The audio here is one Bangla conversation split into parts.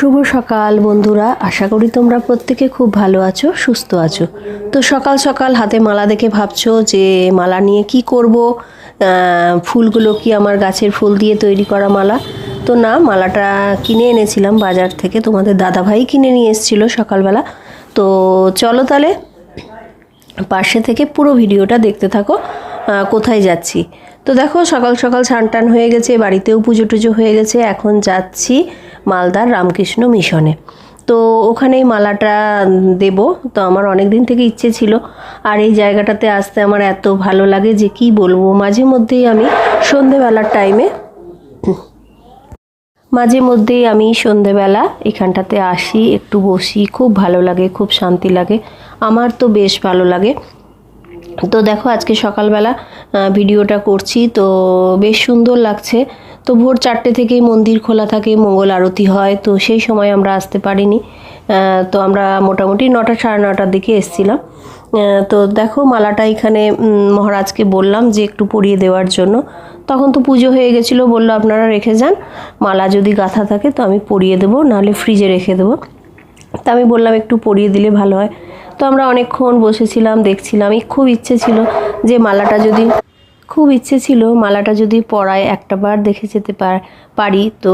শুভ সকাল বন্ধুরা, আশা করি তোমরা প্রত্যেকে খুব ভালো আছো, সুস্থ আছো। তো সকাল সকাল হাতে মালা দেখে ভাবছো যে মালা নিয়ে কি করব, ফুলগুলো কি আমার গাছের ফুল দিয়ে তৈরি করা মালা? তো না, মালাটা কিনে এনেছিলাম বাজার থেকে, তোমাদের দাদাভাই কিনে নিয়ে এসেছিলো সকালবেলা। তো চলো তাহলে পাশে থেকে পুরো ভিডিওটা দেখতে থাকো কোথায় যাচ্ছি। তো দেখো সকাল সকাল স্নান টান হয়ে গেছে, বাড়িতেও পুজো টুজো হয়ে গেছে, এখন যাচ্ছি মালদার রামকৃষ্ণ মিশনে। তো ওখানেই মালাটা দেব। তো আমার অনেক দিন থেকে ইচ্ছে ছিল, আর এই জায়গাটাতে আসতে আমার এত ভালো লাগে যে কি বলবো। মাঝে মধ্যেই আমি সন্ধেবেলা এখানটাতে আসি, একটু বসি, খুব ভালো লাগে, খুব শান্তি লাগে, আমার তো বেশ ভালো লাগে। তো দেখো আজকে সকালবেলা ভিডিওটা করছি, তো বেশ সুন্দর লাগছে। তো ভোর 4টে থেকেই মন্দির খোলা থাকে, মঙ্গল আরতি হয়, তো সেই সময় আমরা আসতে পারিনি। তো আমরা মোটামুটি 9টা সাড়ে 9টার দিকে এসেছিলাম। তো দেখো মালাটা এখানে মহারাজকে বললাম যে একটু পরিয়ে দেওয়ার জন্য। তখন তো পুজো হয়ে গেছিলো, বললো আপনারা রেখে যান, মালা যদি গাঁথা থাকে তো আমি পরিয়ে দেবো, নাহলে ফ্রিজে রেখে দেবো। তা আমি বললাম একটু পরিয়ে দিলে ভালো হয়। তো আমরা অনেকক্ষণ বসেছিলাম, দেখছিলাম। খুব ইচ্ছে ছিল মালাটা যদি পরায় একটা বার দেখে যেতে পারি। তো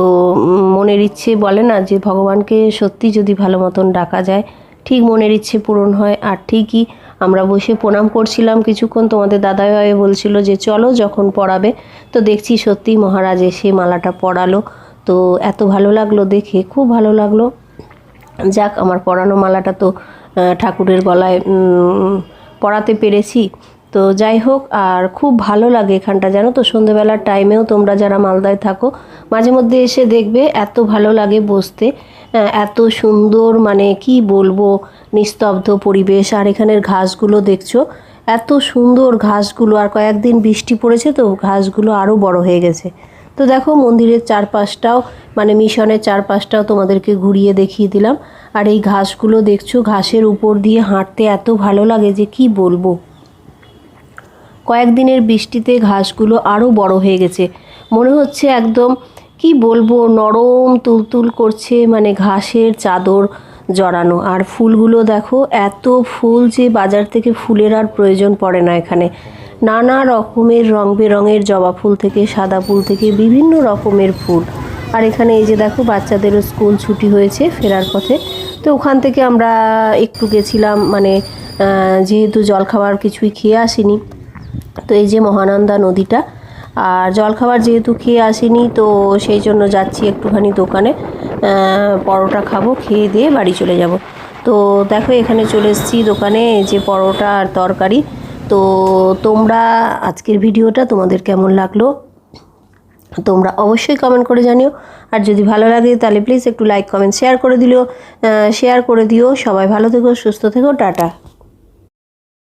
মনের ইচ্ছে বলে না যে ভগবানকে সত্যি যদি ভালো মতন ডাকা যায়, ঠিক মনের ইচ্ছে পূরণ হয়। আর ঠিকই আমরা বসে প্রণাম করছিলাম কিছুক্ষণ, তোমাদের দাদাভাই বলছিল যে চলো যখন পরাবে। তো দেখছি সত্যি মহারাজ এসে মালাটা পরালো। তো এত ভালো লাগলো দেখে, খুব ভালো লাগলো। যাক, আমার পরানো মালাটা তো ঠাকুরের গলায় পরাতে পেরেছি। তো যাই হোক, আর খুব ভালো লাগে এখানটা, জানো তো। সন্ধ্যেবেলার টাইমেও তোমরা যারা মালদায় থাকো মাঝে মধ্যে এসে দেখবে, এত ভালো লাগে বসতে, এত সুন্দর, মানে কি বলবো, নিস্তব্ধ পরিবেশ। আর এখানের ঘাসগুলো দেখছো, এত সুন্দর ঘাসগুলো। আর কয়েকদিন বৃষ্টি পড়েছে তো ঘাসগুলো আরও বড় হয়ে গেছে। তো দেখো মন্দিরের চারপাশটাও, মানে মিশনের চারপাশটাও তোমাদেরকে ঘুরিয়ে দেখিয়ে দিলাম। আর এই ঘাসগুলো দেখছো, ঘাসের উপর দিয়ে হাঁটতে এত ভালো লাগে যে কি বলবো। কয়েকদিনের বৃষ্টিতে ঘাসগুলো আরও বড় হয়ে গেছে, মনে হচ্ছে একদম কি বলবো, নরম তুলতুল করছে, মানে ঘাসের চাদর জড়ানো। আর ফুলগুলো দেখো, এত ফুল যে বাজার থেকে ফুলের আর প্রয়োজন পড়ে না এখানে। নানা রকমের রং বেরঙের জবা ফুল থেকে সাদা ফুল থেকে বিভিন্ন রকমের ফুল। আর এখানে এই যে দেখো বাচ্চাদেরও স্কুল ছুটি হয়েছে ফেরার পথে। তো ওখান থেকে আমরা একটু গেছিলাম, মানে যেহেতু জলখাবার কিছুই খেয়ে আসিনি, তো এই যে মহানন্দা নদীটা, আর জলখাবার যেহেতু খেয়ে আসিনি, তো সেই জন্য যাচ্ছি একটুখানি দোকানে, পরোটা খাবো, খেয়ে দিয়ে বাড়ি চলে যাব। তো দেখো এখানে চলে এসেছি দোকানে, যে পরোটা আর তরকারি। তো তোমরা আজকের ভিডিওটা তোমাদের কেমন লাগলো তোমরা অবশ্যই কমেন্ট করে জানিও। আর যদি ভালো লাগে তাহলে প্লিজ একটু লাইক কমেন্ট শেয়ার করে দিও। সবাই ভালো থেকো, সুস্থ থেকো, টাটা।